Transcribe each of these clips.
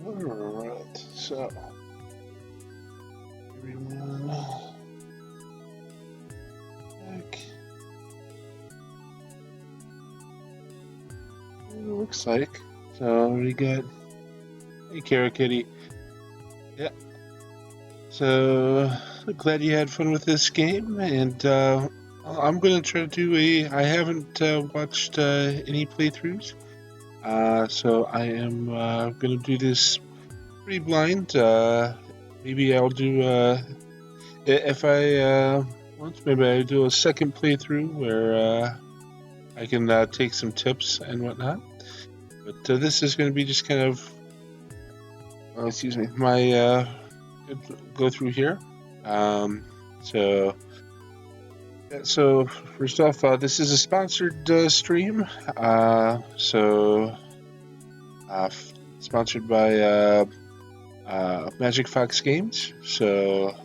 Alright, so everyone back. It looks like. So we got hey KiraKitty. Yeah. So glad you had fun with this game, and I'm gonna try to do I haven't watched any playthroughs. So I am gonna do this pretty blind. Maybe I'll do if I want, maybe I'll do a second playthrough where I can take some tips and whatnot. But this is going to be just kind of excuse me, my go through here. So first off, this is a sponsored stream. Sponsored by Magic Fox Games. So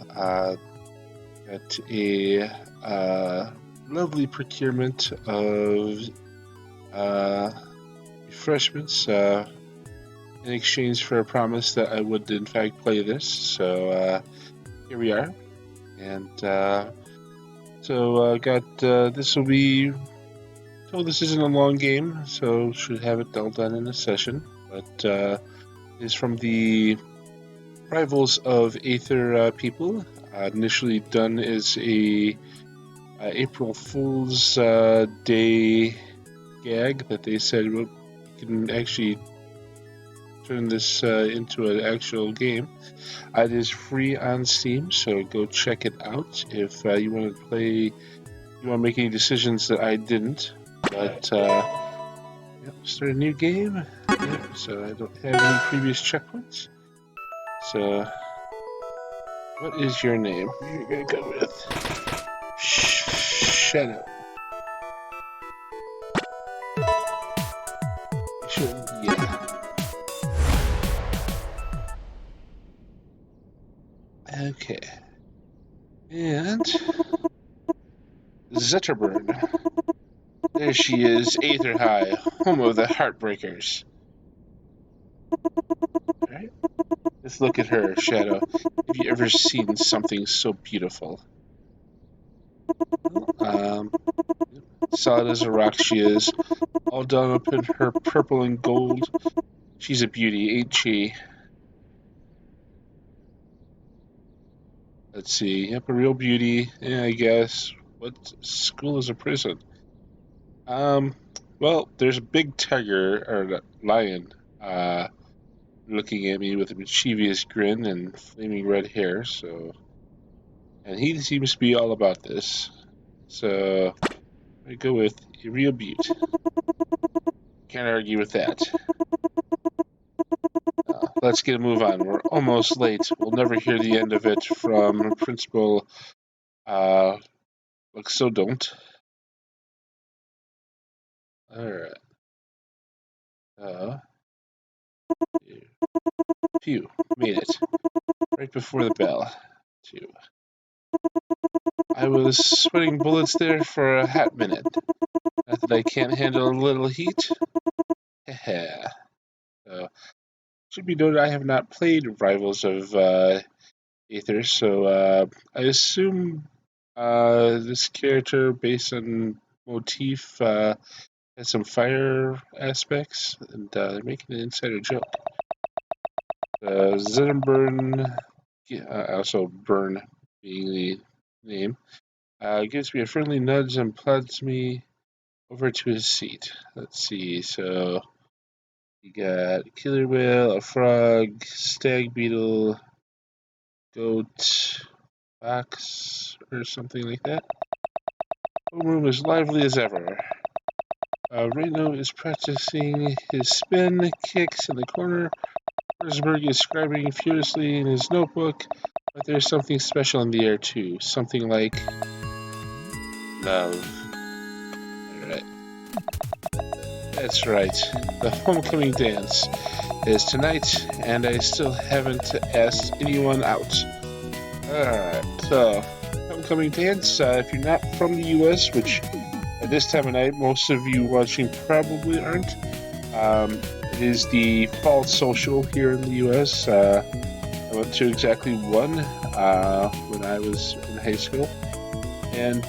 got a lovely procurement of refreshments in exchange for a promise that I would in fact play this. So here we are, and got this will be. So this isn't a long game, so should have it all done in a session. But is from the Rivals of Aether people. Initially done as a April Fool's Day gag that they said we can actually turn this into an actual game. It is free on Steam, so go check it out if you want to play. You want to make any decisions that I didn't, but start a new game. Yep, so I don't have any previous checkpoints. So, what is your name? You're gonna go with Shadow. Yeah. Okay. And Zetterburn. There she is, Aether High, home of the Heartbreakers. Alright. Let's look at her, Shadow. Have you ever seen something so beautiful? Solid as a rock she is, all done up in her purple and gold. She's a beauty, ain't she? Let's see. Yep, a real beauty. Yeah, I guess. What school is a prison? Well, there's a big tiger, or lion, looking at me with a mischievous grin and flaming red hair, so... And he seems to be all about this. So, I go with a real beaut. Can't argue with that. Let's get a move on. We're almost late. We'll never hear the end of it from Principal, so don't. Alright. Phew, made it. Right before the bell. Phew. I was sweating bullets there for a hot minute. Not that I can't handle a little heat. Heh. Should be noted I have not played Rivals of Aether, so I assume this character, based on motif, has some fire aspects, and they're making an insider joke. Zetterburn, also Burn being the name, gives me a friendly nudge and plods me over to his seat. Let's see, so you got killer whale, a frog, stag beetle, goat, fox, or something like that. Homeroom is lively as ever. Reno is practicing his spin kicks in the corner. Forsberg is scribbling furiously in his notebook, but there's something special in the air too. Something like love. Alright. That's right. The homecoming dance is tonight, and I still haven't asked anyone out. Alright, so homecoming dance, if you're not from the US, which at this time of night most of you watching probably aren't, It is the fall social here in the U.S. I went to exactly one when I was in high school, and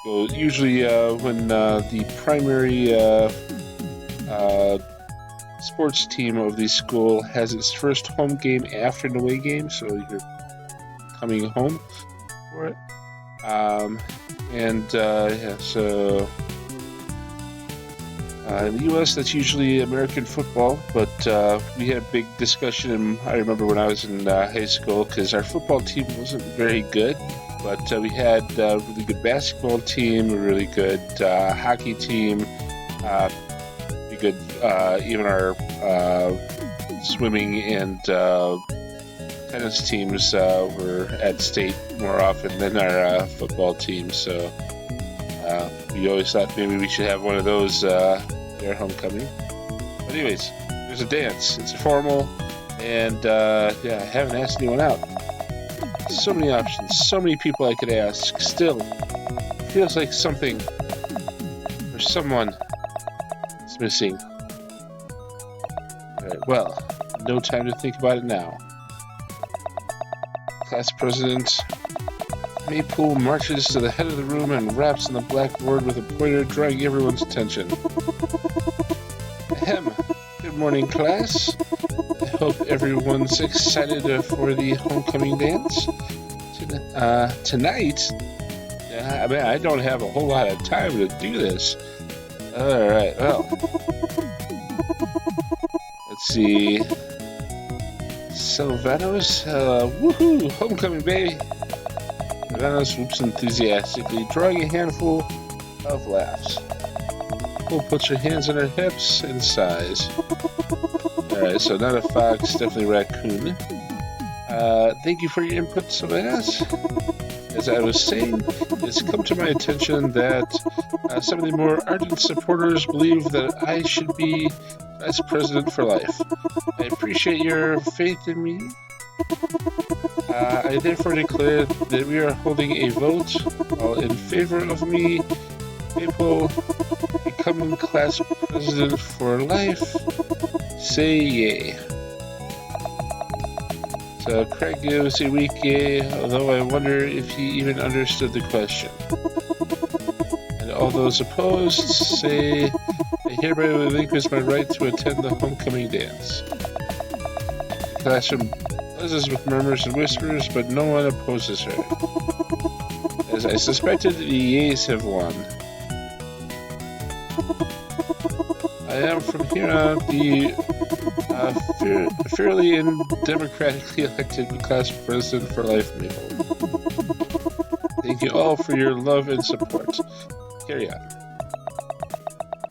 well, usually when the primary sports team of the school has its first home game after an away game, so you're coming home for it. In the U.S. that's usually American football, but we had a big discussion, I remember when I was in high school, because our football team wasn't very good, but we had a really good basketball team, a really good hockey team, pretty good, even our swimming and tennis teams were at state more often than our football team, so we always thought maybe we should have one of those their homecoming. But anyways, there's a dance. It's formal, and I haven't asked anyone out. So many options, so many people I could ask. Still, it feels like something or someone is missing. Alright, well, no time to think about it now. Class president Maypool marches to the head of the room and raps on the blackboard with a pointer, drawing everyone's attention. Ahem. Good morning, class. I hope everyone's excited for the homecoming dance. Tonight? I don't have a whole lot of time to do this. Alright, well. Let's see. Sylvanos, woohoo! Homecoming, baby! Sylvanos whoops enthusiastically, drawing a handful of laughs. Nicole puts her hands on her hips and sighs. Alright, so not a fox, definitely raccoon. Thank you for your input, Sylvanos. As I was saying, it's come to my attention that some of the more ardent supporters believe that I should be vice president for life. I appreciate your faith in me. I therefore declare that we are holding a vote. All in favor of me, Maple becoming class president for life, say yay. So Craig gives a weak yay, although I wonder if he even understood the question. And all those opposed say, I hereby relinquish my right to attend the homecoming dance. The classroom buzzes with murmurs and whispers, but no one opposes her. As I suspected, the yeas have won. I am from here on the fairly and democratically elected class president for life, Maple. Thank you all for your love and support. Carry on.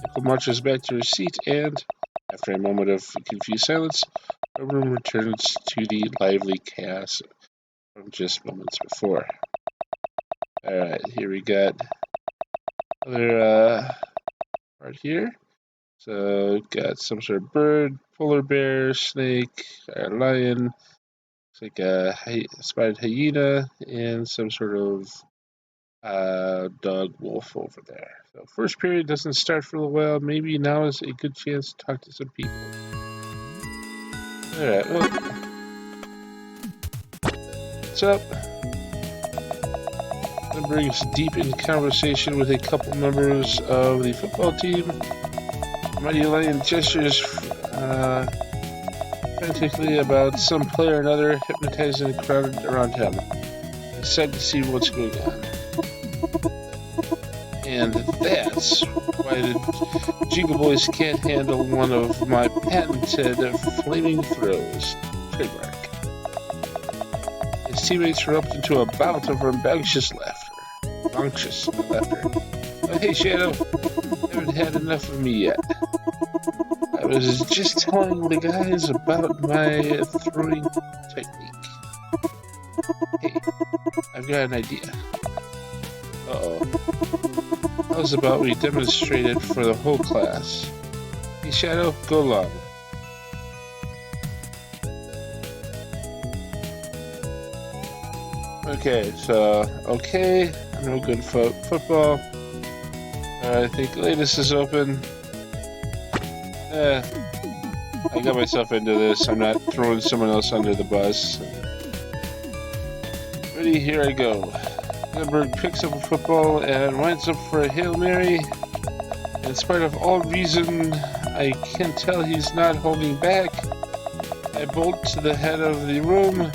Maple marches back to her seat and, after a moment of confused silence, the room returns to the lively chaos from just moments before. Alright, here we got another part here. So, got some sort of bird, polar bear, snake, a lion, looks like a spotted hyena, and some sort of dog wolf over there. So, first period doesn't start for a little while. Maybe now is a good chance to talk to some people. Alright, well, what's up? That brings deep in conversation with a couple members of the football team. Mighty Lion gestures frantically about some player or another, hypnotizing the crowd around him. Excited to see what's going on. And that's why the Jingle Boys can't handle one of my patented flaming throws. Trademark. His teammates erupt into a bout of rambunctious laughter. Oh, hey, Shadow. Haven't had enough of me yet. I was just telling the guys about my throwing technique. Hey, I've got an idea. Uh-oh. How's about we demonstrate it for the whole class? Hey, Shadow, go along. Okay, so, no good football. I think latest is open. I got myself into this. I'm not throwing someone else under the bus. Ready? Here I go. Edinburgh picks up a football and winds up for a Hail Mary. In spite of all reason, I can tell he's not holding back. I bolt to the head of the room,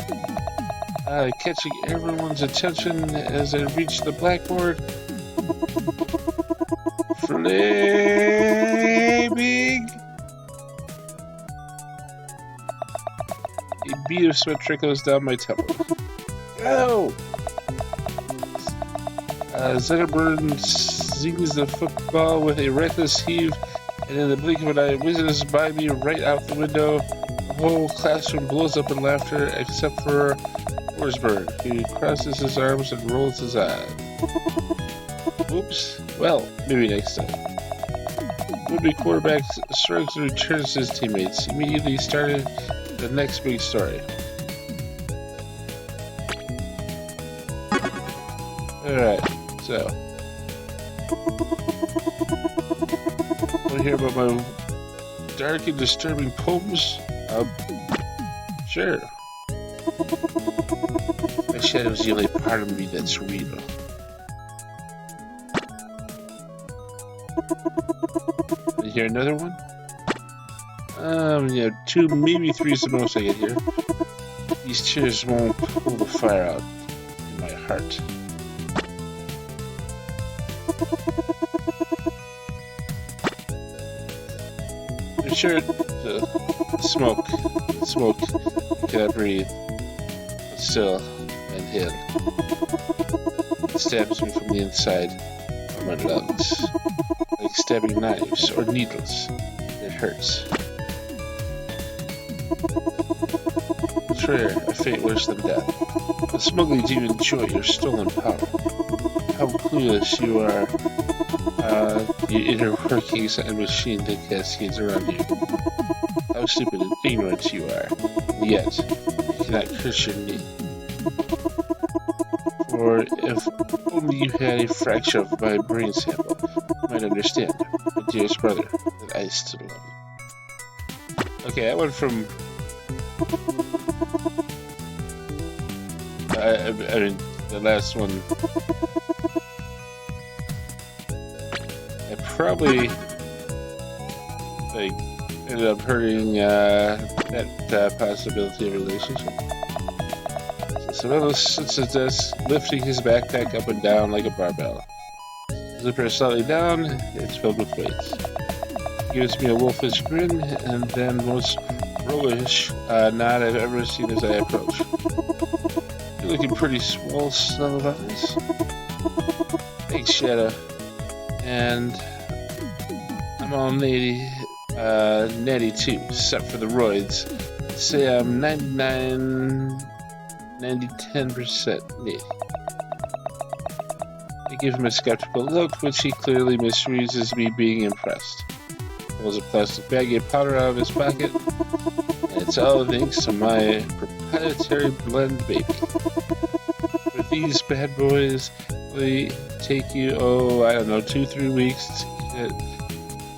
catching everyone's attention as I reach the blackboard. Flaming! A bead of sweat trickles down my temple. Oh! Zetterburn zings the football with a reckless heave, and in the blink of an eye, whizzes by me right out the window. The whole classroom blows up in laughter, except for Forsberg, who crosses his arms and rolls his eyes. Oops. Well, maybe next time. Would-be quarterback shrugs and returns to his teammates, immediately started the next big story. Alright, so. Want to hear about my dark and disturbing poems? Sure. My shadow's the only part of me that's real. Want to hear another one? Yeah, 2, maybe 3 is the most I get here. These tears won't pull the fire out in my heart. I'm sure the smoke cannot breathe, but still, I inhale. It stabs me from the inside of my lungs, like stabbing knives or needles. It hurts. Betrayer, a fate worse than death. But smugly do you enjoy your stolen power? How clueless you are, the inner workings and machine that cascades around you. How stupid and ignorant you are, yet you cannot question me. For if only you had a fraction of my brain sample, you might understand, my dearest brother, that I still love you. Okay, I went from... I mean, the last one... I probably ended up hurting that possibility of relationship. So Savelos sits at his desk, lifting his backpack up and down like a barbell. Zipper slightly down, it's filled with weights. He gives me a wolfish grin, and then most roguish nod I've ever seen as I approach. You're looking pretty swole, son of eyes. Thanks, Shadow. And I'm all natty too, except for the roids. Say I'm 10% natty. I give him a skeptical look, which he clearly misreads as me being impressed. He pulls a plastic baggie of powder out of his pocket, and it's all thanks to my proprietary blend, baby. With these bad boys, they take you, 2-3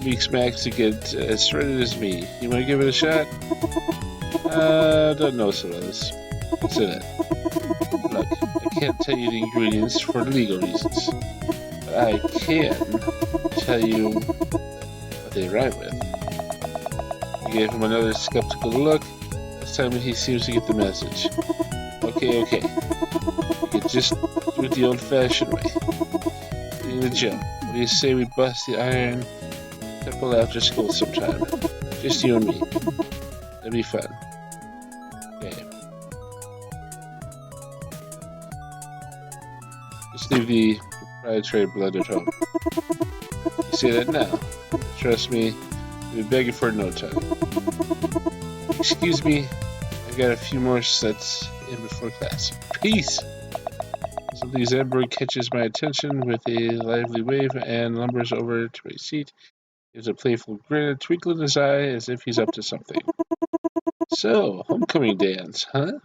weeks max to get as shredded as me. You want to give it a shot? Don't know, Savelos. Say that. Look, I can't tell you the ingredients for legal reasons, but I can tell you what they rhyme with. I gave him another skeptical look. This time he seems to get the message. Okay. You can just do it the old-fashioned way. Getting the jump. What do you say we bust the iron temple after school sometime? Just you and me. That'd be fun. Okay. Just leave the proprietary blood at home. You say that now. Trust me, you'll be begging for no time. Excuse me, I've got a few more sets in before class. Peace! Suddenly Zedberg catches my attention with a lively wave and lumbers over to my seat. Gives a playful grin, a twinkle in his eye as if he's up to something. So, homecoming dance, huh?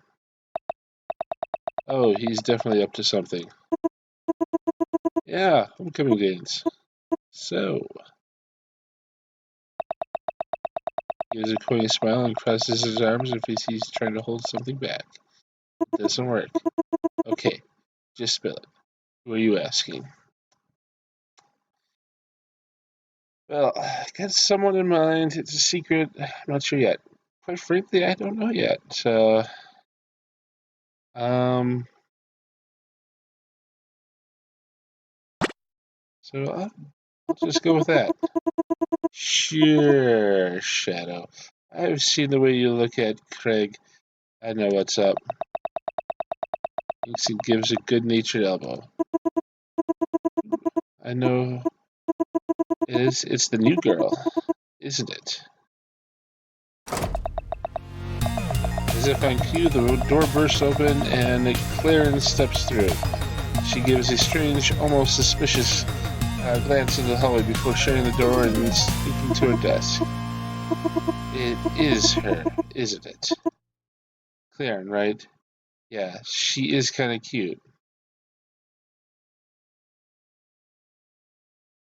Oh, he's definitely up to something. Yeah, homecoming dance. So, he gives a coy smile and crosses his arms if he's trying to hold something back. It doesn't work. Okay, just spill it. Who are you asking? Well, I got someone in mind. It's a secret. I'm not sure yet. Quite frankly, I don't know yet. Um, so I'll just go with that. Sure, Shadow. I've seen the way you look at Craig. I know what's up. He gives a good-natured elbow. I know it is. It's the new girl, isn't it? As if on cue, the door bursts open and Clarence steps through. She gives a strange, almost suspicious glance into the hallway before shutting the door and sneaking to her desk. It is her, isn't it? Clarence, right? Yeah, she is kind of cute.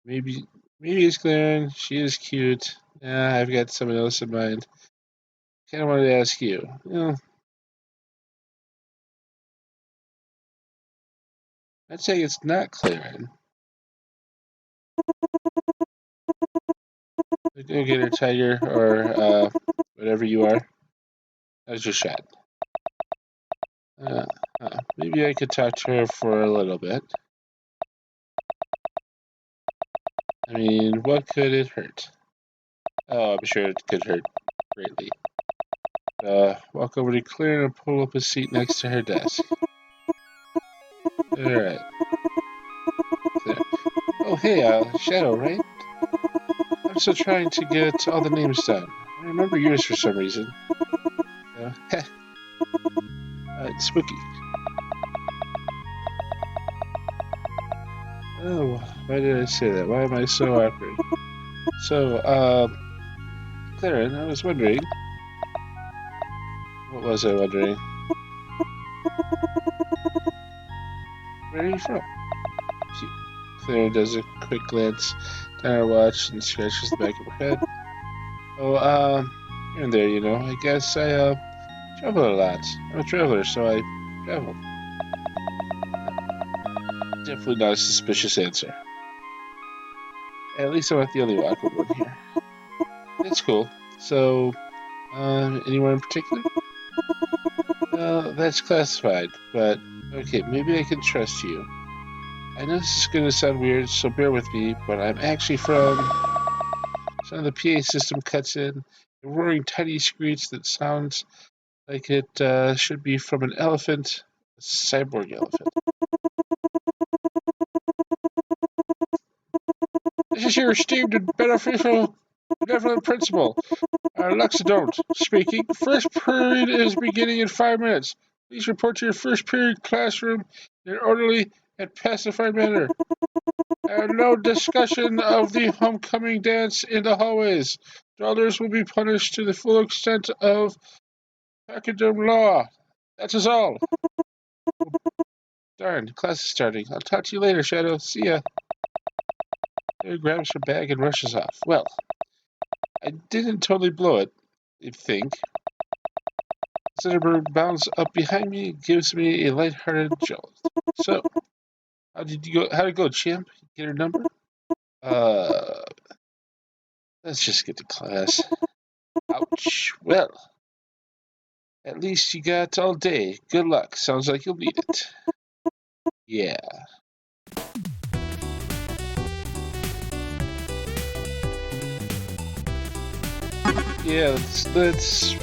Maybe it's Clarence. She is cute. Yeah, I've got someone else in mind. Kind of wanted to ask you. I'd say it's not Clarence. Go get her, Tiger, or whatever you are. How's your shot? Maybe I could talk to her for a little bit. I mean, what could it hurt? Oh, I'm sure it could hurt greatly. Walk over to Claire and pull up a seat next to her desk. Alright. Claire. Oh, hey, Shadow, right? I'm still trying to get all the names down. I remember yours for some reason. It's spooky. Oh, why did I say that? Why am I so awkward? So, Claire, I was wondering. What was I wondering? Where are you from? Claire does a quick glance down her watch and scratches the back of her head. Oh, here and there, you know. I guess I travel a lot. I'm a traveler, so I travel. Definitely not a suspicious answer. At least I'm not the only awkward one here. That's cool. So, anyone in particular? That's classified, but okay, maybe I can trust you. I know this is going to sound weird, so bear with me, but I'm actually from... Some of the PA system cuts in a roaring tiny screech that sounds like it should be from an elephant, a cyborg elephant. This is your esteemed and beneficial benevolent principal, Luxadont, speaking. First period is beginning in 5 minutes. Please report to your first period classroom in an orderly and pacified manner. No discussion of the homecoming dance in the hallways. Dwellers will be punished to the full extent of academic law. That is all. Darn, class is starting. I'll talk to you later, Shadow. See ya. Harry grabs her bag and rushes off. Well, I didn't totally blow it, I think. Zinnerbird bounds up behind me and gives me a light-hearted jolt. So, how'd it go, champ? Get her number? Let's just get to class. Ouch. Well, at least you got all day. Good luck. Sounds like you'll need it. Yeah. Yeah, let's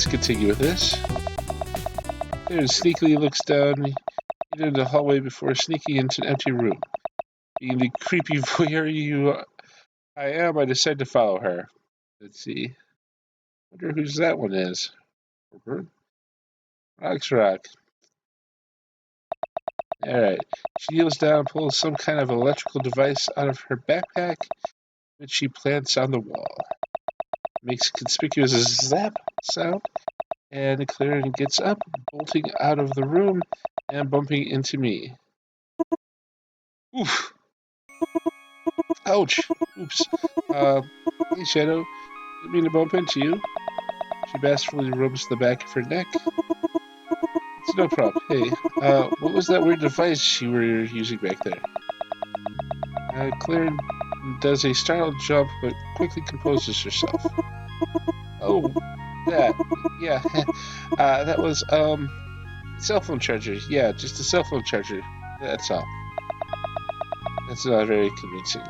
continue with this. There sneakily looks down into the hallway before sneaking into an empty room. Being the creepy voyeur I am, I decide to follow her. Let's see. Wonder whose that one is. Rock. Alright. She kneels down and pulls some kind of electrical device out of her backpack, which she plants on the wall. Makes a conspicuous zap sound, and Clarion gets up, bolting out of the room and bumping into me. Oof. Ouch. Oops. Hey, Shadow. Didn't mean to bump into you. She bashfully rubs the back of her neck. It's no problem. Hey, what was that weird device you were using back there? Claire does a startled jump, but quickly composes herself. Oh, that. Yeah. That was, cell phone charger. Yeah, just a cell phone charger. That's all. That's not very convincing.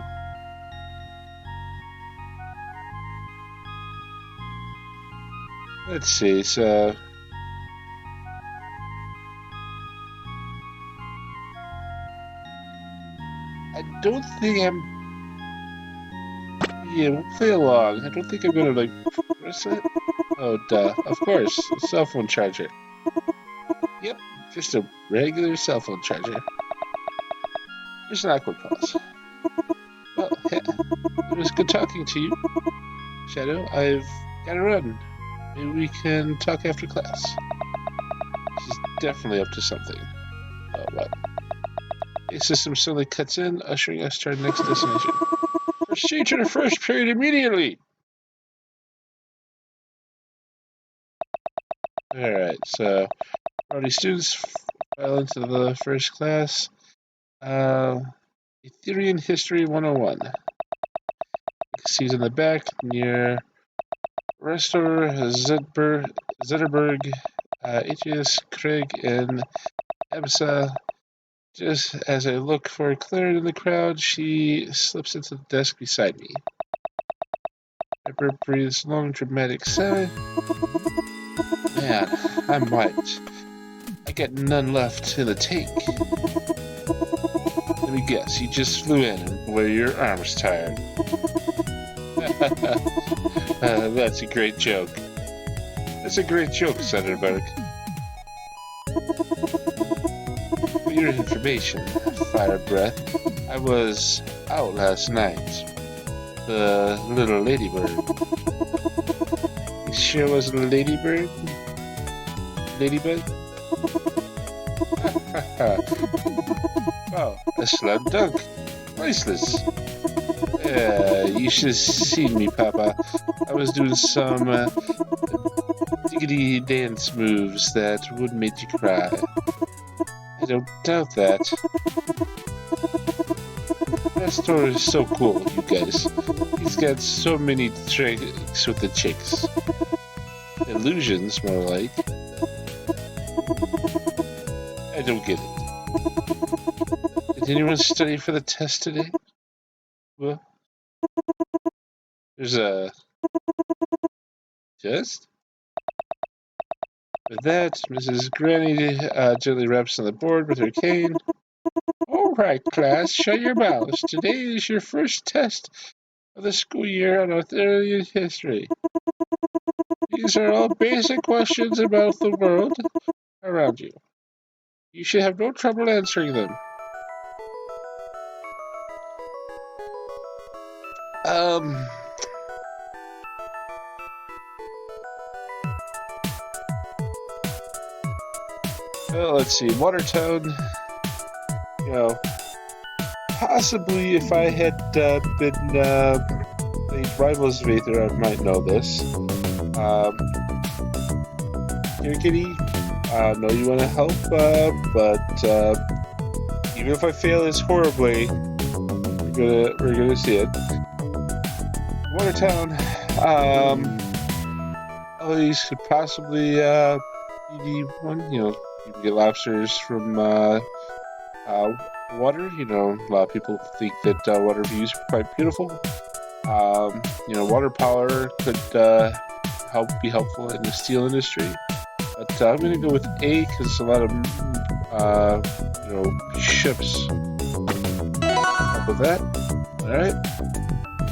Let's see, so... I don't think I'm... Yeah, we'll play along. I don't think I'm gonna, like, press it. Oh, duh. Of course, a cell phone charger. Yep, just a regular cell phone charger. There's an awkward pause. Well, it was good talking to you, Shadow. I've gotta run. Maybe we can talk after class. She's definitely up to something. Oh, what? A system suddenly cuts in, ushering us to our next destination. Proceed to the first period immediately! Alright, so all these students file into the first class. Aetherian History 101. You can see it in the back near Restor, Zetterberg, Aetius, Craig, and Ebsa. Just as I look for Claire in the crowd, she slips into the desk beside me. Pepper breathes long, dramatic sigh. Man, I'm wiped. I got none left in the tank. Let me guess, you just flew in and wear your arms tired. That's a great joke. That's a great joke, Zetterberg. For your information, Fire Breath, I was out last night. The little ladybird. You sure it was a ladybird? Ladybug? Wow, a slam dunk. Priceless. Yeah, you should have seen me, Papa. I was doing some diggity dance moves that would make you cry. I don't doubt that. That story is so cool, you guys. He's got so many tricks with the chicks. Illusions, more like. I don't get it. Did anyone study for the test today? Well, there's a test? With that, Mrs. Granny gently raps on the board with her cane. All right, class, shut your mouths. Today is your first test of the school year on Aetherian history. These are all basic questions about the world around you. You should have no trouble answering them. Well, let's see. Watertown, you know, possibly if I had been the Rivals of Aether, I might know this. KiraKitty, I know you want to help, but even if I fail this horribly, we're gonna see it. Watertown, these could possibly be one, you know. You can get lobsters from water. You know, a lot of people think that water views are quite beautiful. You know, water power could be helpful in the steel industry. But I'm going to go with A because a lot of you know, ships help with that. All right.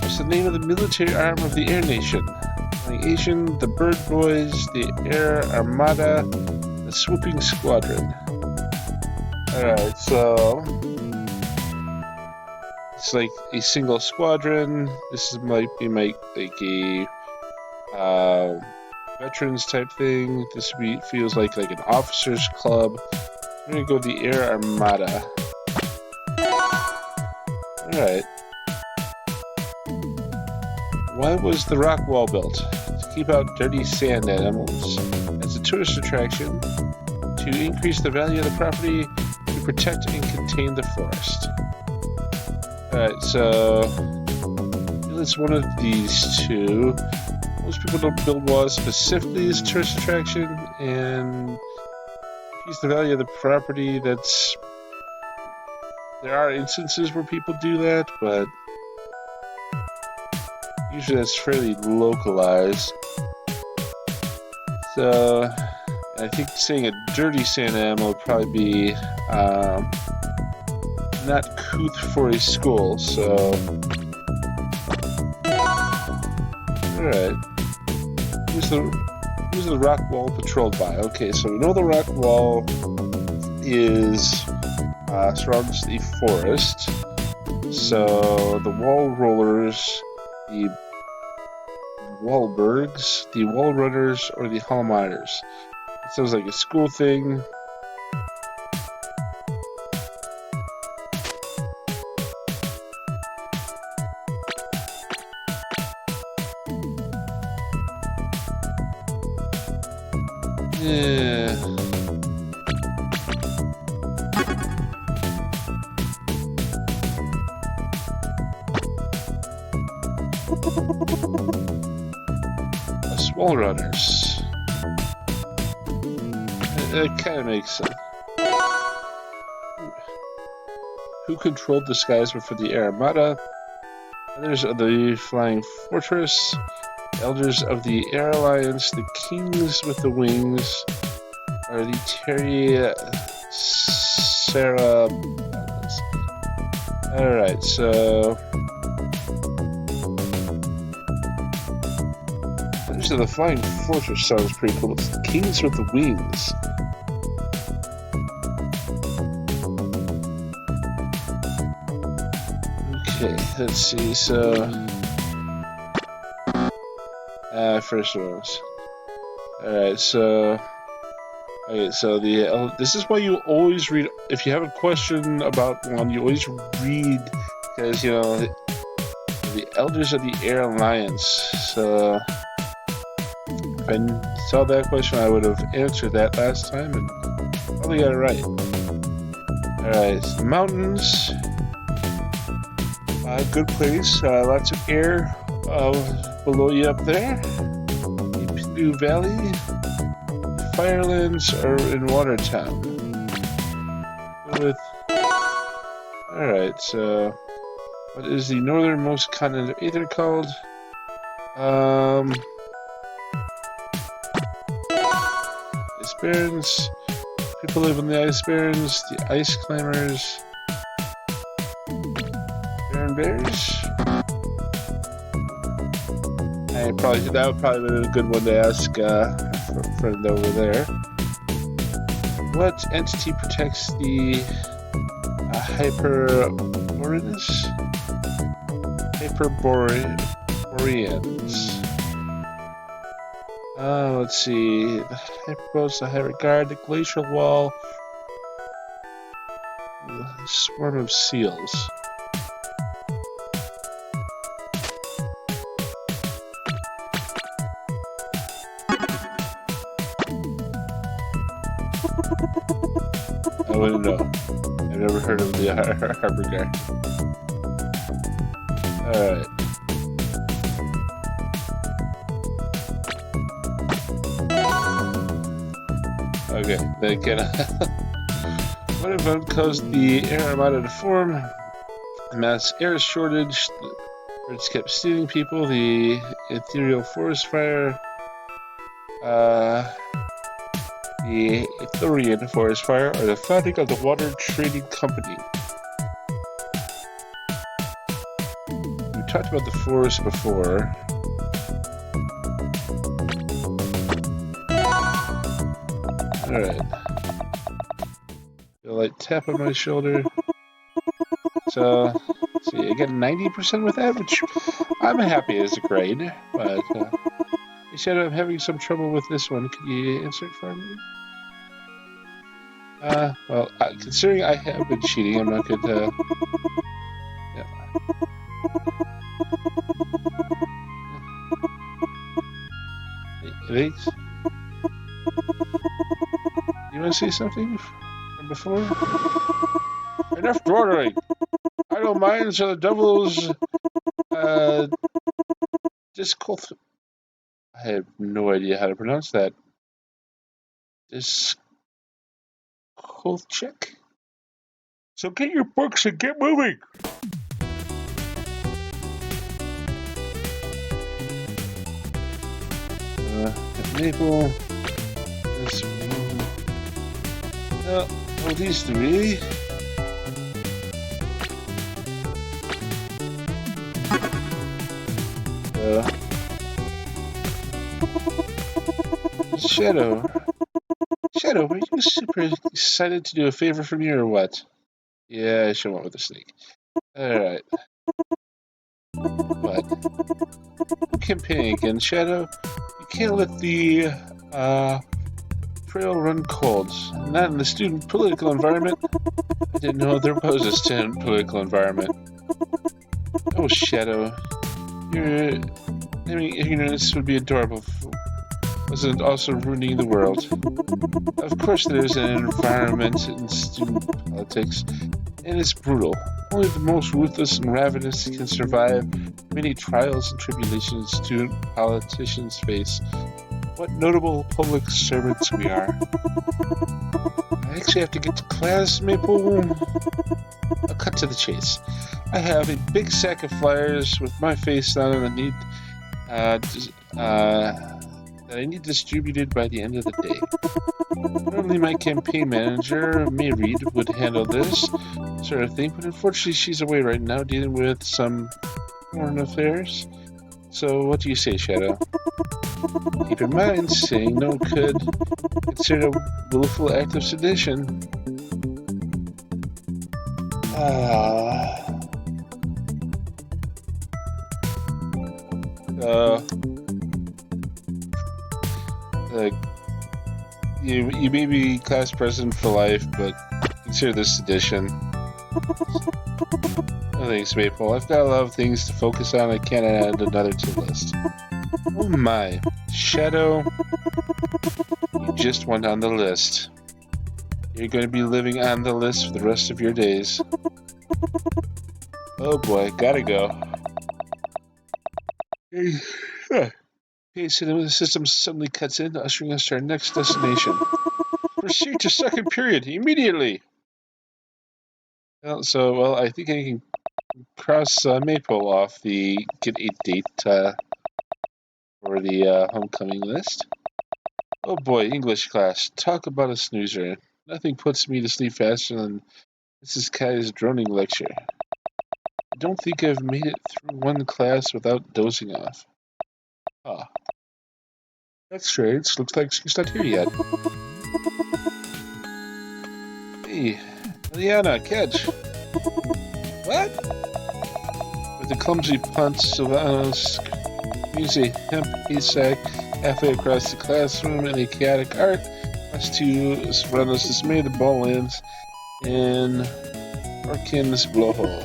What's the name of the military arm of the Air Nation? The Asian, the Bird Boys, the Air Armada. The Swooping Squadron. Alright, so it's like a single squadron. This might be like a veterans type thing. This feels like an officers club. I'm gonna go the Air Armada. Alright. Why was the rock wall built? To keep out dirty sand animals. As a tourist attraction. To increase the value of the property. To protect and contain the forest. Alright, so... it's one of these two. Most people don't build walls specifically as a tourist attraction, and increase the value of the property. That's... there are instances where people do that, but usually that's fairly localized. So, I think saying a dirty sand animal would probably be not couth for a school, so... Alright. Who's the rock wall patrolled by? Okay, so we know the rock wall is surrounds the forest. So the wall rollers, the Wallbergs, the wall runners, or the hall miners. It sounds like a school thing. Yeah. Wall runners. That kind of makes sense. Who controlled the skies before the Armada? Others of the Flying Fortress. The Elders of the Air Alliance. The Kings with the Wings. Or the Terry Sarah. Alright, so. So the Flying Fortress sounds pretty cool. It's the Kings with the Wings. Okay, let's see. So, first ones. All right. So, okay. So this is why you always read. If you have a question about one, you always read because you know the Elders of the Air Alliance. So. If I saw that question, I would have answered that last time and probably got it right. Alright, so mountains. Good place. Lots of air below you up there. The Pindoo Valley. Firelands are in Watertown. Alright, so what is the northernmost continent of Aether called? Ice Barrens. People live in the Ice Barrens. The Ice Climbers. Baron Bears. That would probably be a good one to ask for a friend over there. What entity protects the Hyperboreans? Let's see. The Hyperboreans, the High Regard, the Glacial Wall, the Swarm of Seals. I wouldn't know. I've never heard of the Harbor Guard. Alright. Okay, then again. What event caused the Air Armada to form? The mass air shortage. The birds kept stealing people. The ethereal forest fire. The Ithorian forest fire, or the founding of the Water Trading Company. We talked about the forest before. Alright. Feel a light tap on my shoulder. So, let's see, I get 90% with that, which I'm happy as a grade, but you said I'm having some trouble with this one. Could you answer it for me? Well, considering I have been cheating, I'm not going to... Yeah. Hey, you want to say something from before? Enough dawdling. I don't mind, so the devil's discoth. I have no idea how to pronounce that. Diskolchek? So get your books and get moving! Maple. This one. Oh, these three. Shadow. Shadow, were you super excited to do a favor for me or what? Yeah, I should went with the snake. Alright. What? Campaigning again, Shadow. You can't let the trail run cold. Not in the student political environment. I didn't know there was a student political environment. Oh, Shadow. Your ignorance would be adorable. Wasn't also ruining the world. Of course there's an environment in student politics, and it's brutal. Only the most ruthless and ravenous can survive many trials and tribulations student politicians face. What notable public servants we are. I actually have to get to class, Maple. I'll cut to the chase. I have a big sack of flyers with my face on it that I need distributed by the end of the day. Normally my campaign manager, Mayreed, would handle this sort of thing, but unfortunately she's away right now dealing with some foreign affairs. So what do you say, Shadow? Keep in mind, saying no could consider a willful act of sedition. You may be class president for life, but consider this sedition. No thanks, Maple. I've got a lot of things to focus on. I can't add another to the list. Oh my. Shadow, you just went on the list. You're going to be living on the list for the rest of your days. Oh boy, gotta go. Okay, so the system suddenly cuts in, ushering us to our next destination. Proceed to second period immediately. Well, I think I can cross Maple off the get a date for the homecoming list. Oh boy, English class. Talk about a snoozer. Nothing puts me to sleep faster than Mrs. Kai's droning lecture. I don't think I've made it through one class without dozing off. Ah. That's strange. Looks like she's not here yet. Hey, Eliana, catch! What? With a clumsy punt, Sylvanos moves a hemp haystack halfway across the classroom in a chaotic art. As to Sylvanos' dismay, the ball lands in Orkin's blowhole.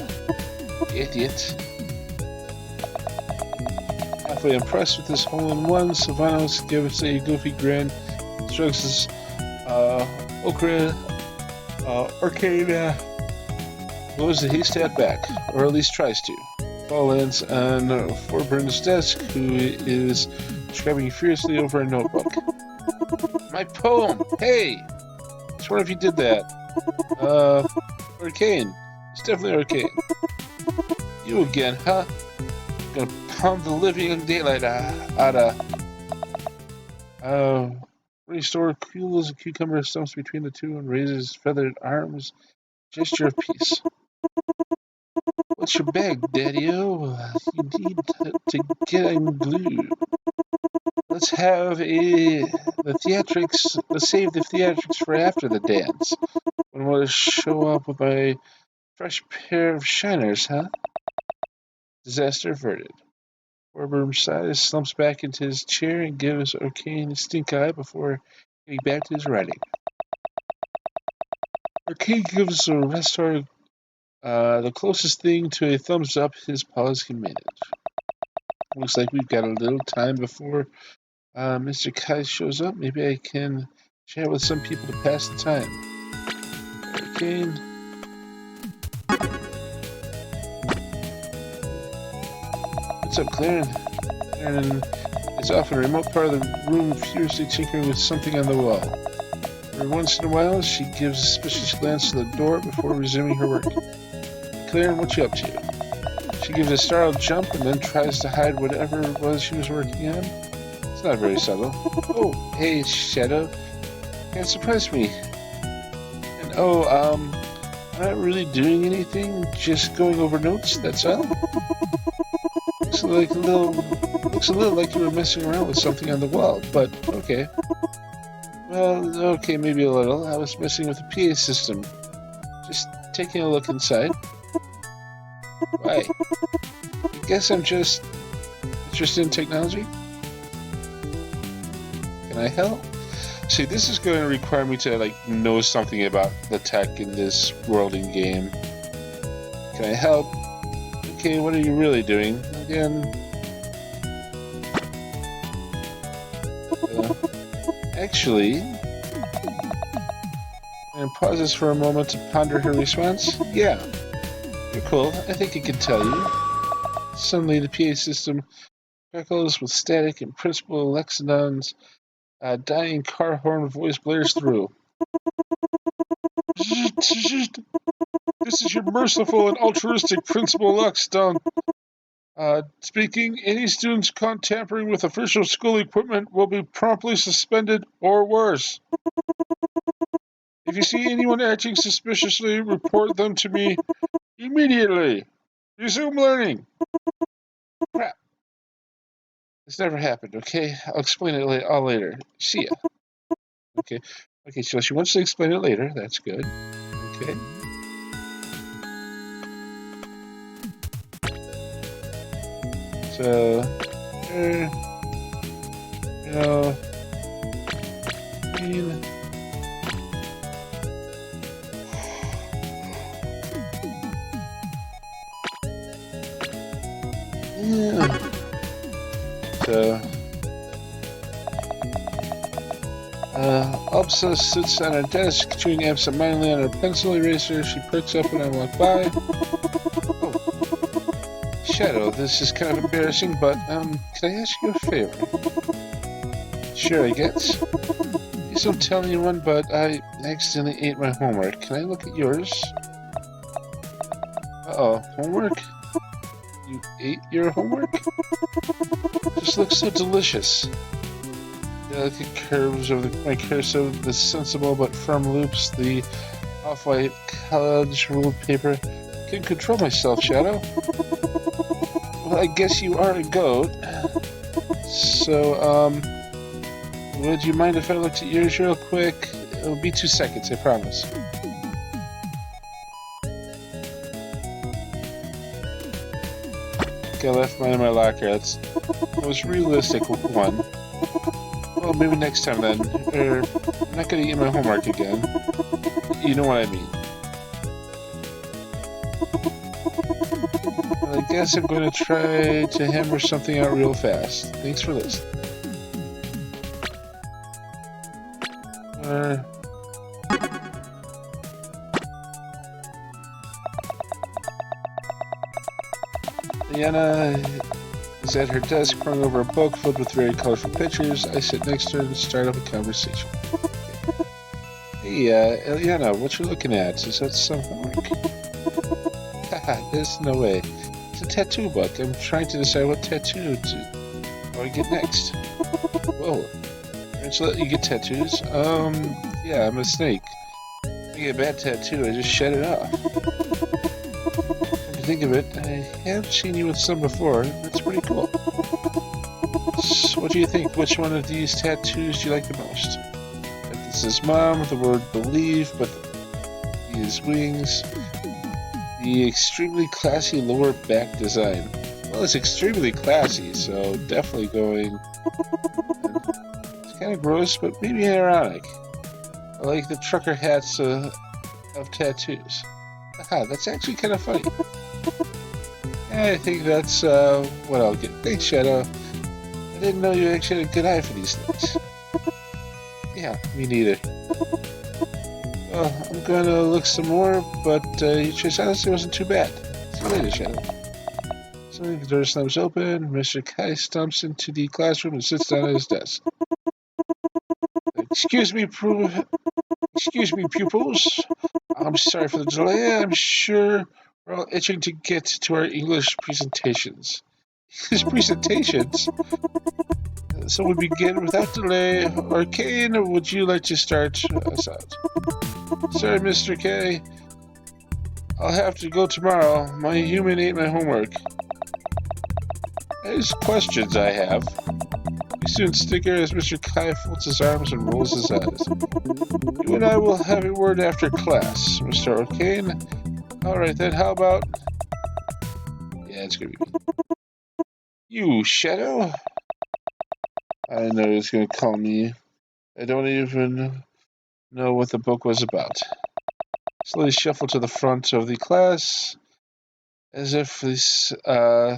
Idiot. Halfway impressed with this hole-in-one, Sylvanos gives a goofy grin, shrugs his arcade blows the haystack back, or at least tries to. Ball lands on Forburn's desk, who is scribbling furiously over a notebook. My poem! Hey! I swear if you did that. Arcane. It's definitely Arcane. You again, huh? Gonna pound the living daylight out of... Restore cools a cucumber stumps between the two and raises feathered arms. Gesture of peace. What's your bag, Daddy-o? You need to get unglued. Let's have the theatrics. Let's save the theatrics for after the dance. When we'll show up with my fresh pair of shiners, huh? Disaster averted. Warburg sighs, slumps back into his chair, and gives Arcane a stink eye before getting back to his writing. Arcane gives a The closest thing to a thumbs up his paws can manage. Looks like we've got a little time before Mr. Kai shows up. Maybe I can chat with some people to pass the time. Hurricane. What's up, Claren? Claren is off in a remote part of the room, furiously tinkering with something on the wall. Every once in a while, she gives a suspicious glance to the door before resuming her work. Claren, what you up to? She gives a startled jump and then tries to hide whatever it was she was working on. It's not very subtle. Oh, hey, Shadow. That surprised me. And I'm not really doing anything, just going over notes, that's all. Looks a little like you were messing around with something on the wall, but okay. Well, okay, maybe a little. I was messing with the PA system. Just taking a look inside. Why? I guess I'm just interested in technology. Can I help? See, this is going to require me to, know something about the tech in this world and game. Can I help? Okay, what are you really doing? Again... actually... And pauses for a moment to ponder her response. Yeah. You're cool. I think I can tell you. Suddenly, the PA system crackles with static and Principal Lexidon's dying car horn voice blares through. This is your merciful and altruistic Principal Lexidon. Speaking, any students caught tampering with official school equipment will be promptly suspended or worse. If you see anyone acting suspiciously, report them to me immediately. Resume learning. Crap. This never happened, okay? I'll explain it all later. See ya. Okay. Okay, so she wants to explain it later. That's good. Okay. So, yeah. So, Elsa sits on her desk, chewing absentmindedly on her pencil eraser. She perks up when I walk by. Oh. Shadow, this is kind of embarrassing, but, can I ask you a favor? Sure, I guess. Please don't tell anyone, but I accidentally ate my homework. Can I look at yours? Uh-oh, homework? You ate your homework? This looks so delicious. Delicate curves of my cursive, the sensible but firm loops, the off-white college ruled paper. Can't control myself, Shadow. Well, I guess you are a goat. So, would you mind if I looked at yours real quick? It'll be 2 seconds, I promise. I left mine in my locker. That's the most realistic one. Well, maybe next time then. I'm not gonna eat my homework again. You know what I mean. Well, I guess I'm gonna try to hammer something out real fast. Thanks for listening. Diana is at her desk, poring over a book filled with very colorful pictures. I sit next to her and start up a conversation. Hey, Eliana, what you looking at? Is that some homework? Haha, there's no way. It's a tattoo book. I'm trying to decide what tattoo do I get next. Whoa. Parents let you get tattoos? Yeah, I'm a snake. If I get a bad tattoo, I just shed it off. To think of it, I have seen you with some before. That's pretty cool. So what do you think? Which one of these tattoos do you like the most? This is Mom, the word believe, but these wings. The extremely classy lower back design. Well, it's extremely classy, so definitely going... It's kind of gross, but maybe ironic. I like the trucker hats of tattoos. Aha, that's actually kind of funny. I think that's what I'll get. Thanks, Shadow. I didn't know you actually had a good eye for these things. Yeah, me neither. Well, I'm going to look some more, but your choice honestly wasn't too bad. See you later, Shadow. Suddenly the door slams open. Mr. Kai stomps into the classroom and sits down at his desk. Excuse me, pupils. I'm sorry for the delay. I'm sure we're all itching to get to our English presentations. English presentations? So we begin without delay. Arcane, would you like to start us out? Sorry, Mr. K. I'll have to go tomorrow. My human ate my homework. There's questions I have. The student sticker as Mr. Kai folds his arms and rolls his eyes. You and I will have a word after class, Mr. Arcane. Alright then, how about... Yeah, it's gonna be me. You, Shadow? I know he was gonna call me. I don't even know what the book was about. Slowly shuffle to the front of the class, as if these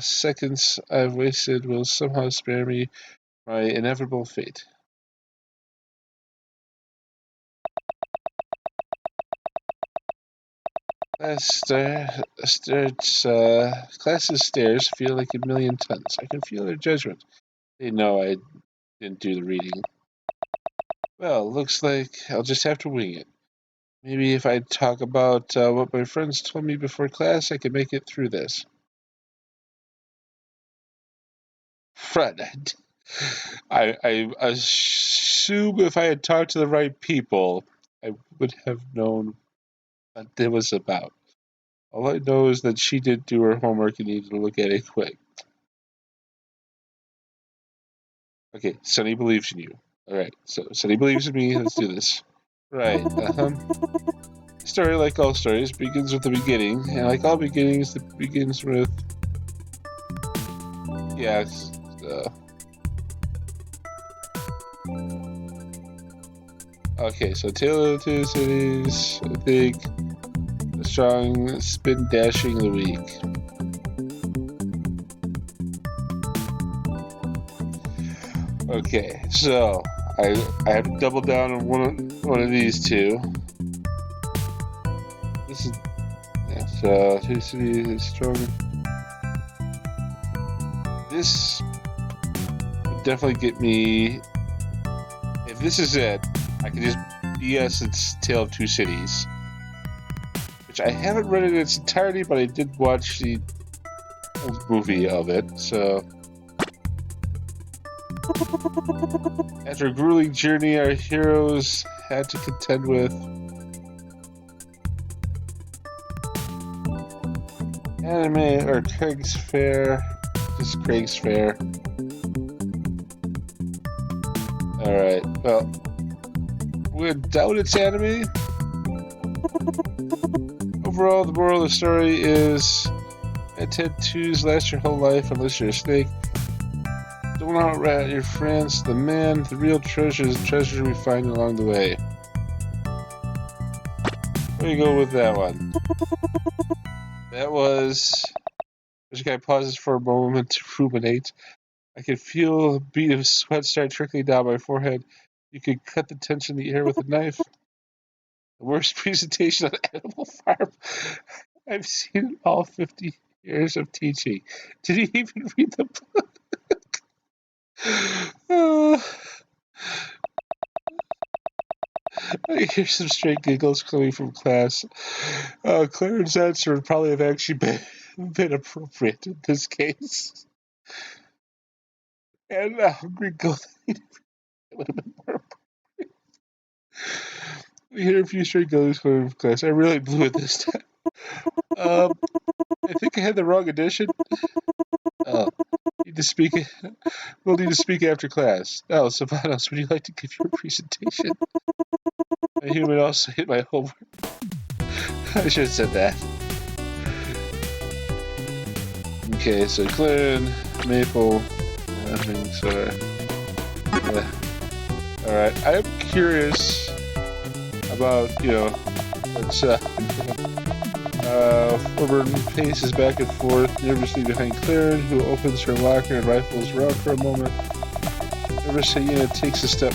seconds I've wasted will somehow spare me my inevitable fate. Class stairs feel like a million tons. I can feel their judgment. They know I didn't do the reading. Well, looks like I'll just have to wing it. Maybe if I talk about what my friends told me before class, I can make it through this. Fred, I assume if I had talked to the right people, I would have known what it was about. All I know is that she did do her homework and needed to look at it quick. Okay, Sunny believes in you. Alright, so Sunny believes in me. Let's do this. Right, Story, like all stories, begins with the beginning, and like all beginnings, it begins with... Yeah, okay, so Tale of Two Cities, I think, the strong spin dashing of the week. Okay, so I have to double down on one of these two. This is Two Cities is strong. This would definitely get me. If this is it, I can just BS it's Tale of Two Cities, which I haven't read in its entirety, but I did watch the old movie of it, so. After a grueling journey, our heroes had to contend with anime or Craig's Fair. Just Craig's Fair. Alright, well, we doubt it's anime. Overall, the moral of the story is tattoos last your whole life unless you're a snake. Don't outrat your friends. The real treasure is the treasure we find along the way. Where you go with that one? That was... This guy pauses for a moment to ruminate. I could feel a bead of sweat start trickling down my forehead. You could cut the tension in the air with a knife. The worst presentation on Animal Farm I've seen in all 50 years of teaching. Did he even read the book? I hear some straight giggles coming from class. Clarence's answer would probably have actually been appropriate in this case. And Hungry Ghost would have been more appropriate. We hear a few straight giggles coming from class. I really blew it this time. I think I had the wrong edition. We'll need to speak after class. Oh, Savanos, would you like to give your presentation? My human also hit my homework. I should have said that. Okay, so Claren, Maple, sorry. Alright, I'm curious about, let's, Forburn paces back and forth, nervously behind Claren, who opens her locker and rifles around for a moment. Nervous hyena takes a step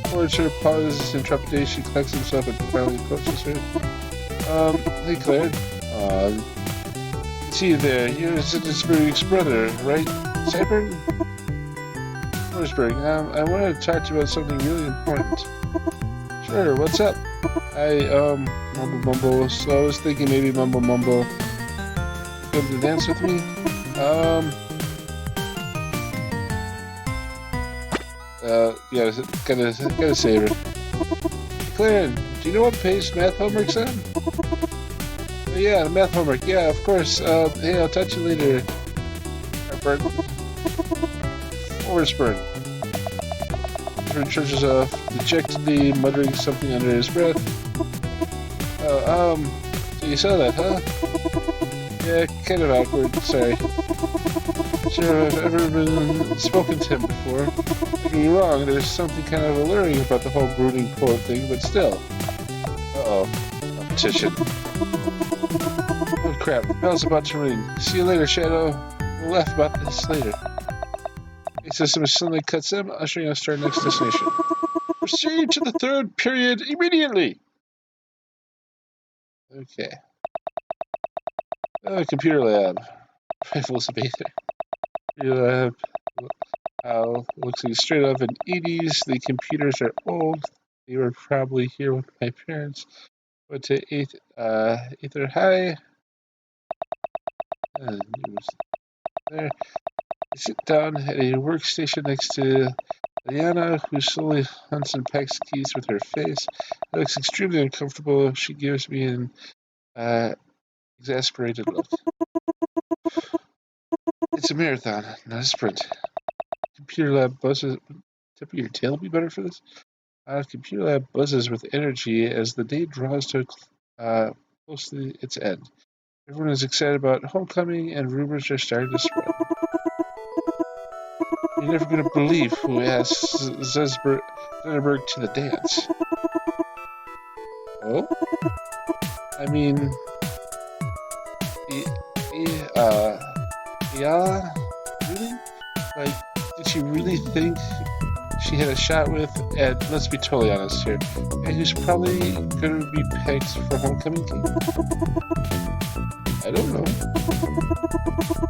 towards her, pauses in trepidation, collects himself, and finally approaches her. Hey Claren. See you there. You're Zittersburg's brother, right? Cyburn? Zittersburg, I wanted to talk to you about something really important. Sure, what's up? Mumble. So I was thinking maybe Mumble. Come to dance with me? Yeah, gotta save her. Claren, do you know what page math homework's on? Oh, yeah, math homework. Yeah, of course. Hey, I'll touch you later. Overspurn. Churches off, dejectedly muttering something under his breath. Oh, so you saw that, huh? Yeah, kind of awkward, sorry. Sure, I've ever been spoken to him before. Don't get me wrong, there's something kind of alluring about the whole brooding poet thing, but still. Uh-oh. Competition. Oh crap, the bell's about to ring. See you later, Shadow. We'll laugh about this later. The system suddenly cuts in, ushering us to our next destination. Proceed to the third period immediately! Okay. Oh, computer lab. Rifles of Aether. Computer lab. Looks like straight off in 80s. The computers are old. They were probably here with my parents. Went to Aether High. There. I sit down at a workstation next to Liana, who slowly hunts and packs keys with her face. It looks extremely uncomfortable. She gives me an exasperated look. It's a marathon, not a sprint. Computer lab buzzes. Tip of your tail be better for this? Computer lab buzzes with energy as the day draws to close to its end. Everyone is excited about homecoming, and rumors are starting to spread. You're never going to believe who asked Zedberg to the dance. Oh? I mean... Yeah? Really? Like, did she really think she had a shot with, and let's be totally honest here, and who's probably going to be pegged for homecoming game? I don't know.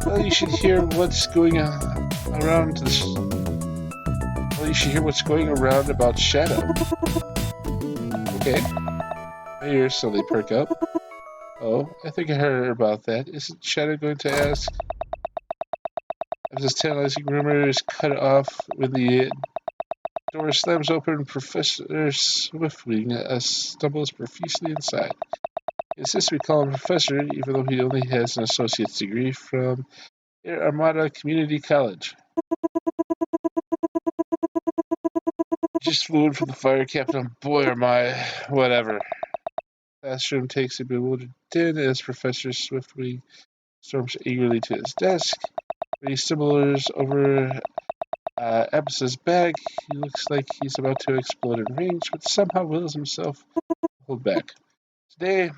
Well, you should hear what's going around this. Well, you should hear what's going around about Shadow. Okay. My ears suddenly perk up. Oh, I think I heard about that. Isn't Shadow going to ask? As this tantalizing rumor is cut off when the door slams open, Professor Swiftwing stumbles profusely inside. He insists we call him Professor, even though he only has an associate's degree from Air Armada Community College. Just flew in from the fire, Captain. Boy, am I. Whatever. Classroom takes a bewildered din as Professor Swiftwing storms eagerly to his desk. When he stumbles over Abba's bag, he looks like he's about to explode in rage, but somehow wills himself to hold back. Today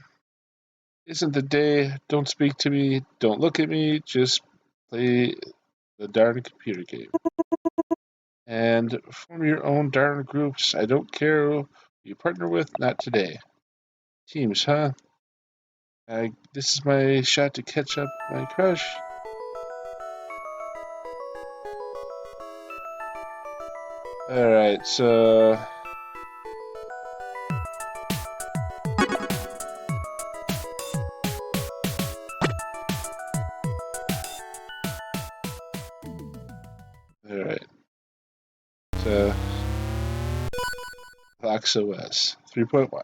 isn't the day. Don't speak to me. Don't look at me. Just play the darn computer game. And form your own darn groups. I don't care who you partner with. Not today. Teams, huh? This is my shot to catch up my crush. Alright, so... Alright. So... FoxOS 3.1.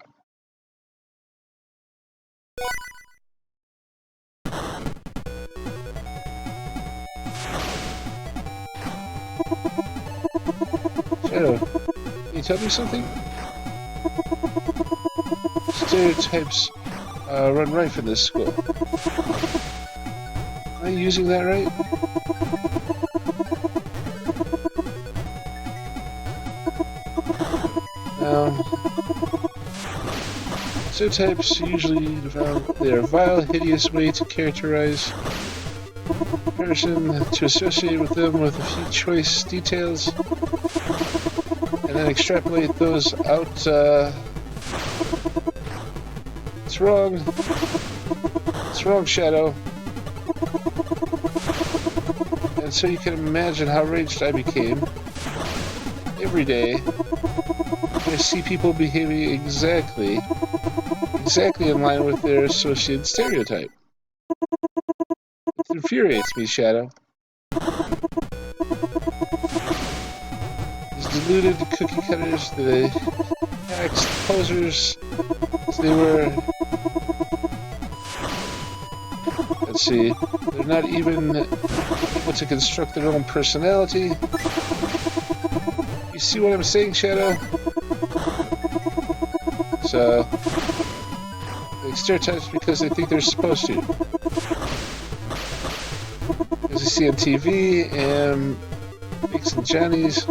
Shadow, can you tell me something? Stereotypes run rife in this school. Am I using that right? Stereotypes usually they are a vile, hideous way to characterize a person, to associate with them with a few choice details, and then extrapolate those out. It's wrong. It's wrong, Shadow. And so you can imagine how enraged I became every day when I see people behaving exactly in line with their associated stereotype. It infuriates me, Shadow. These deluded cookie cutters, the hacks, the posers, as they were. Let's see, they're not even able to construct their own personality. You see what I'm saying, Shadow? So, they stereotypes because they think they're supposed to. As you see on TV and Biggs and Johnny's,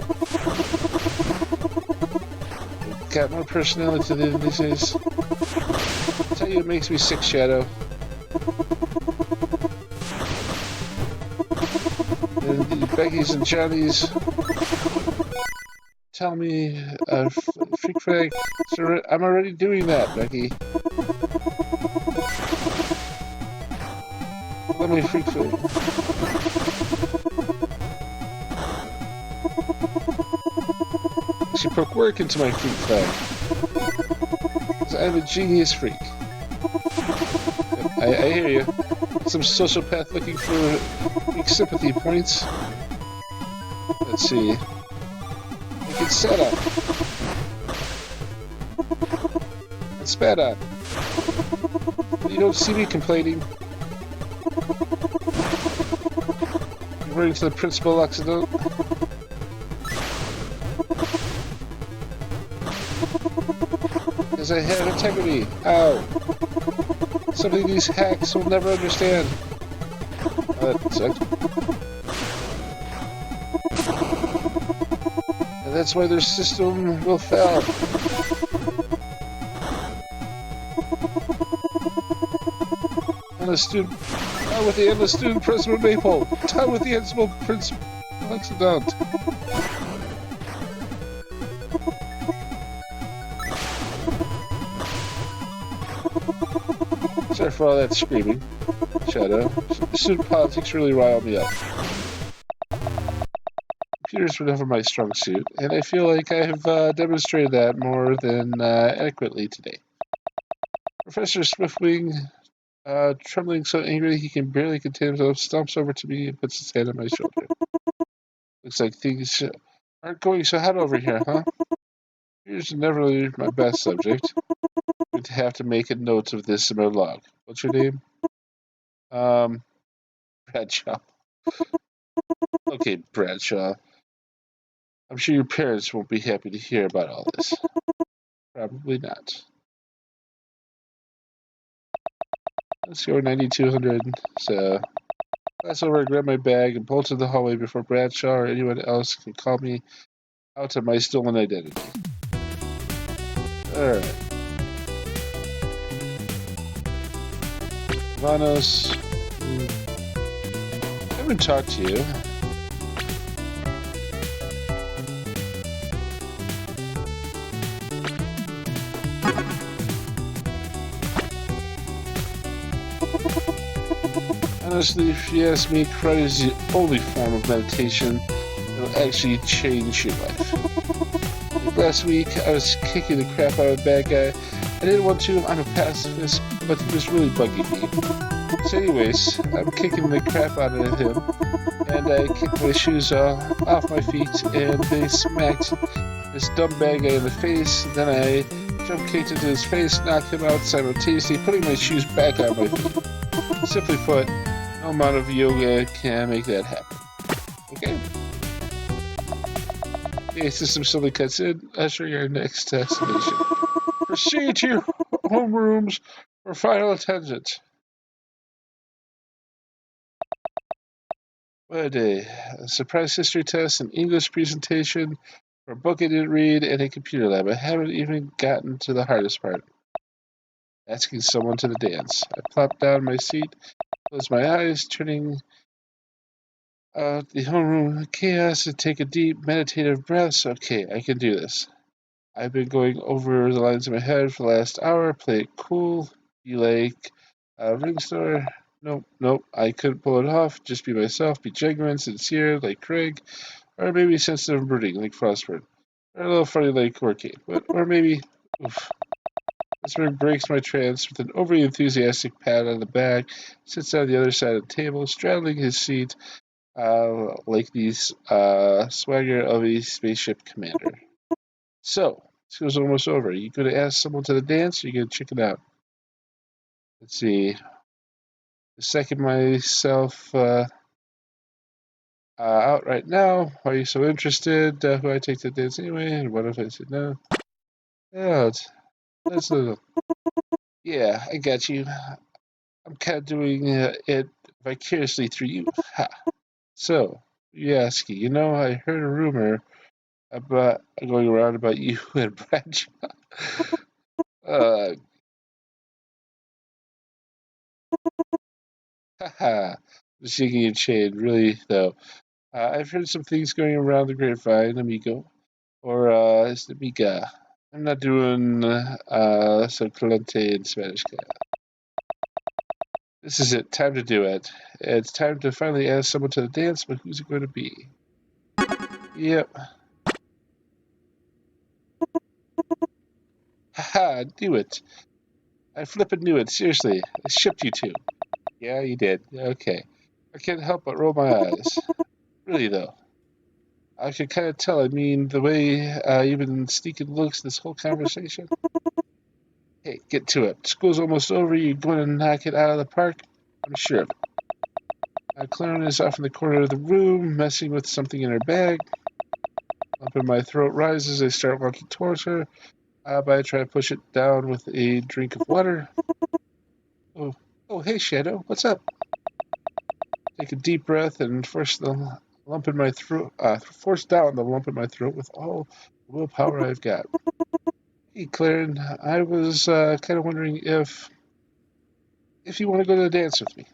got more personality than these days. I'll tell you, it makes me sick, Shadow. And the Becky's and Johnny's tell me, freak flag, I'm already doing that, Becky. Let me freak flag. She put work into my freak flag. Because I'm a genius freak. I hear you. Some sociopath looking for weak sympathy points. Let's see. Make it set up. And spat on. You don't see me complaining. You're running to the principal accident. Because I have integrity. Ow. Some of these hacks will never understand. That sucked. And that's why their system will fail. Endless student. Down with the endless student President Maple. Down with the endless principal accident. Sorry for all that screaming, Shadow. Student politics really rile me up. Computers were never my strong suit, and I feel like I have demonstrated that more than adequately today. Professor Swiftwing, trembling so angry he can barely contain himself, stomps over to me and puts his hand on my shoulder. Looks like things aren't going so hot over here, huh? Computers are never really my best subject. We'd have to make a note of this in my log. What's your name? Bradshaw. Okay, Bradshaw. I'm sure your parents won't be happy to hear about all this. Probably not. Let's go 9200. So, pass over, grab my bag, and bolt to the hallway before Bradshaw or anyone else can call me out of my stolen identity. Alright. Vanos. I haven't talked to you. Honestly, if you ask me, karate is the only form of meditation that will actually change your life. Like last week, I was kicking the crap out of a bad guy. I didn't want to, I'm a pacifist, but he was really bugging me. So anyways, I'm kicking the crap out of him, and I kicked my shoes off my feet, and they smacked this dumb bad guy in the face. Then I jump kicked into his face, knocked him out simultaneously, putting my shoes back on my feet. Simply put, no amount of yoga can make that happen. Okay? Okay, system slowly cuts in, ushering our next destination. Proceed to your homerooms for final attendance. What a day. A surprise history test, an English presentation, for a book I didn't read, and a computer lab. I haven't even gotten to the hardest part. asking someone to the dance. I plop down in my seat, close my eyes, turning the homeroom chaos and take a deep meditative breath. Okay, I can do this. I've been going over the lines in my head for the last hour. Play it cool. Be like ring store. Nope. I couldn't pull it off. Just be myself. Be genuine, sincere, like Craig, or maybe sensitive and brooding, like Frostburn, or a little funny, like Corky. Or maybe, oof. This ring breaks my trance with an overly enthusiastic pat on the back. Sits on the other side of the table, straddling his seat, like the swagger of a spaceship commander. So, school's almost over. You gonna ask someone to the dance, or you gonna check it out? Let's see. The second myself out right now. Why are you so interested? Who I take to the dance anyway? And what if I said no? Yeah, that's a. Yeah, I got you. I'm kind of doing it vicariously through you. Ha. So, Yaski, I heard a rumor about going around about you and Bradshaw. Haha. Shaking your chain, really, though. I've heard some things going around the grapevine, amigo. Or, is it amiga? I'm not doing so caliente in Spanish. This is it. Time to do it. It's time to finally ask someone to the dance, but who's it going to be? Yep. Haha, knew it. I flippin' knew it. Seriously. I shipped you two. Yeah, you did. Okay. I can't help but roll my eyes. Really, though. I could kind of tell. I mean, the way you've been sneaking looks this whole conversation. Hey, get to it. School's almost over. You're going to knock it out of the park? I'm sure of it. Claren is off in the corner of the room, messing with something in her bag. Lump in my throat rises. I start walking towards her, but I try to push it down with a drink of water. Oh, hey, Shadow. What's up? Take a deep breath and force the lump in my throat. Force down the lump in my throat with all the willpower I've got. Hey, Claren, I was kind of wondering if you want to go to the dance with me.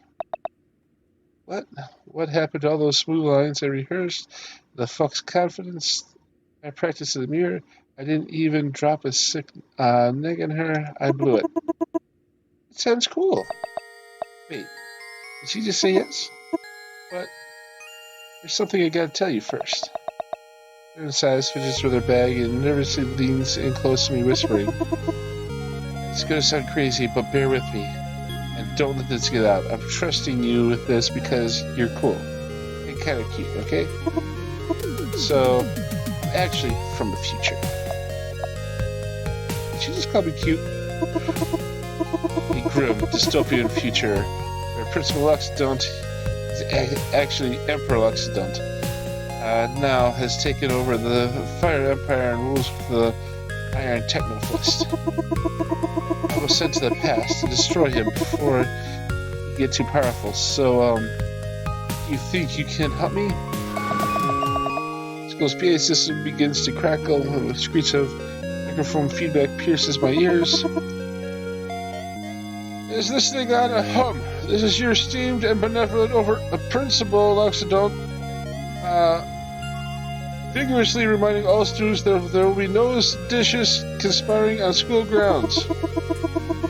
What? What happened to all those smooth lines I rehearsed? The Fox confidence I practiced in the mirror? I didn't even drop a sick neg in her. I blew it. It sounds cool. Wait, did she just say yes? But there's something I gotta tell you first. Claren sighs, fidgets with her bag, and nervously leans in close to me, whispering, "It's gonna sound crazy, but bear with me. And don't let this get out. I'm trusting you with this because you're cool. And kind of cute, okay? So, I'm actually from the future." Did she just call me cute? A grim, dystopian future where Principal Luxdont is actually Emperor Luxdont. Now has taken over the Fire Empire and rules with the Iron Techno Fist. I was sent to the past to destroy him before he get too powerful. So, you think you can help me? School's PA system begins to crackle, and the screech of microphone feedback pierces my ears. Is this thing on a hum? This is your esteemed and benevolent Principal Luxdont, vigorously reminding all students that there will be no seditious conspiring on school grounds.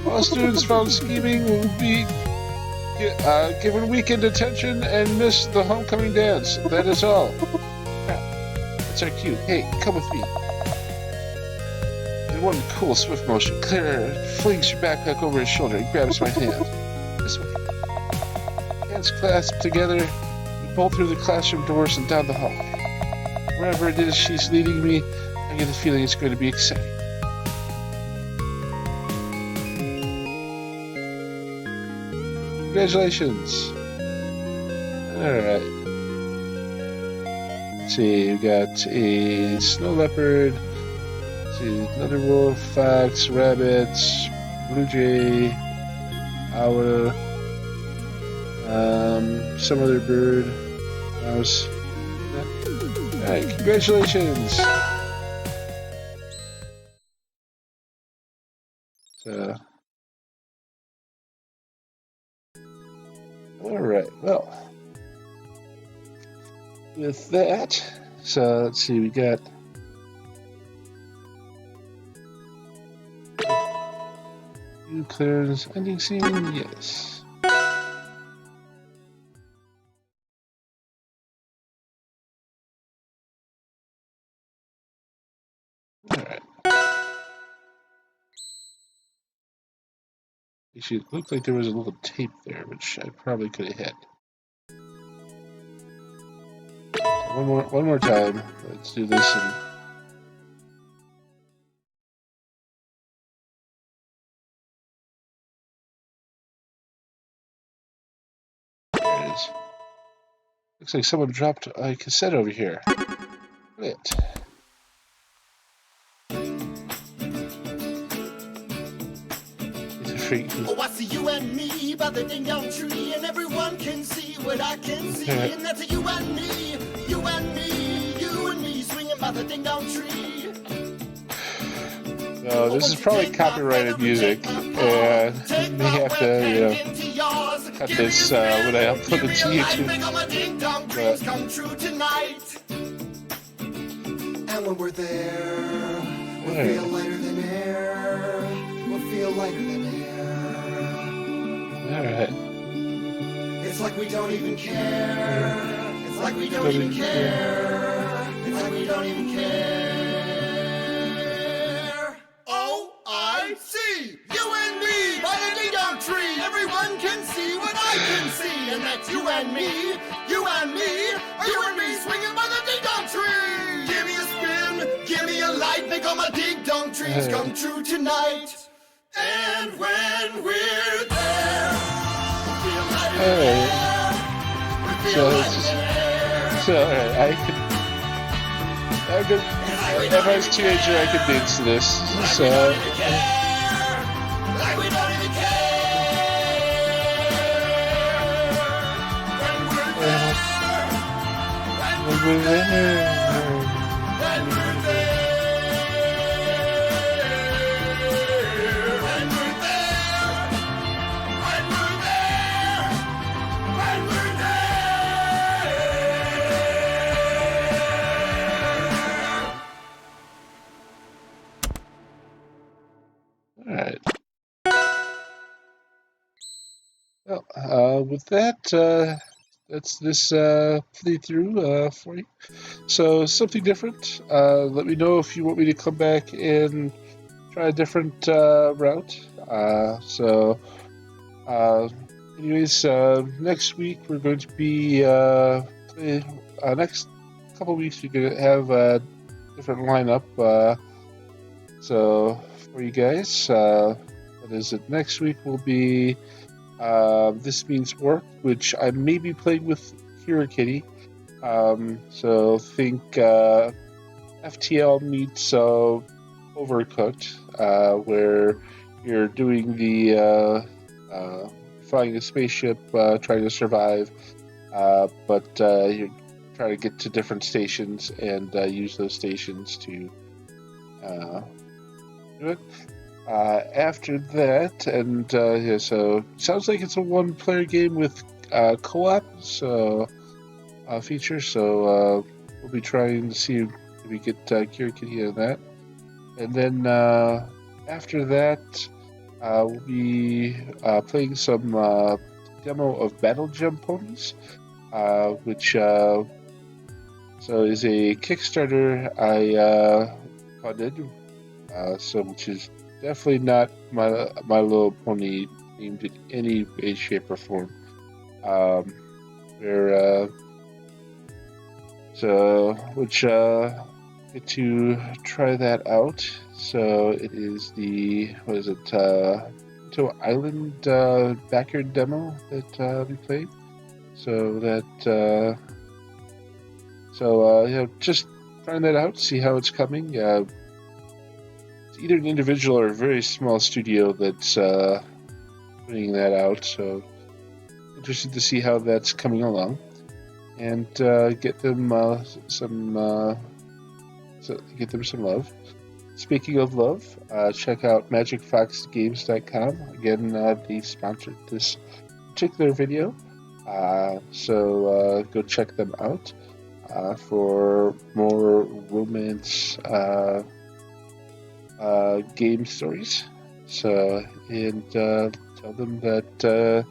All students found scheming will be given weekend detention and miss the homecoming dance. That is all. Crap. That's our cue. Hey, come with me. In one cool, swift motion, Claire flings her backpack over his shoulder and grabs my hand. This way. Hands clasped together, we bolt through the classroom doors and down the hallway. Wherever it is she's leading me, I get the feeling it's going to be exciting. Congratulations! Alright. Let's see, we got a snow leopard, let's see, another wolf, fox, rabbit, blue jay, owl, some other bird, mouse. Alright, congratulations! So, Well, with that, so let's see, we got new clearance ending scene, yes. Alright. Actually, it looked like there was a little tape there, which I probably could have hit. So one more time. Let's do this and there it is. Looks like someone dropped a cassette over here. It. Oh, I see you and me by the ding dong tree, and everyone can see what I can see, and that's a you and me, you and me, you and me swinging by the ding dong tree. So this is probably copyrighted music, and you may have to, cut this when I upload it to YouTube. And when we're there, we'll feel lighter than air. We'll feel lighter than air. Alright. It's like we don't even care. It's like we don't even care. It's like we don't even care. Oh, I see! You and me by the ding dong tree. Everyone can see what I can see. And that's you and me, you and me, you and me swinging by the ding dong tree. Give me a spin, give me a light, make all my ding dong dreams come true tonight. And when we're there, we feel lighter than air. We feel lighter than air. So alright, if I was a teenager, I could dance to this. So. Like we don't even care. When we're there. When we're there. Alright. Well, with that, that's this playthrough for you. So, something different. Let me know if you want me to come back and try a different route. Anyways, next week we're going to be next couple weeks we're going to have a different lineup. So for you guys, what is it? Next week will be This Means Work, which I may be playing with KiraKitty. So think FTL meets Overcooked, where you're doing the flying a spaceship, trying to survive, but you're trying to get to different stations and use those stations to do it. After that, and so sounds like it's a one-player game with co-op feature. So we'll be trying to see if we get KiraKitty on that, and then after that, we'll be playing some demo of Battle Jump Ponies, which so is a Kickstarter I funded. Which is definitely not My Little Pony themed in any way, shape, or form. Get to try that out. So it is the to Island backyard demo that we played. So that just trying that out, see how it's coming. It's either an individual or a very small studio that's putting that out. So interested to see how that's coming along, and get them some love. Speaking of love, check out MagicFoxGames.com. Again, they sponsored this particular video. So go check them out for more romance game stories. So, and tell them that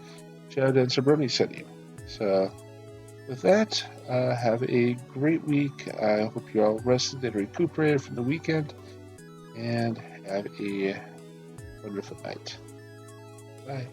ShadowDancerBrony sent you. So, with that, have a great week. I hope you're all rested and recuperated from the weekend, and have a wonderful night. Bye.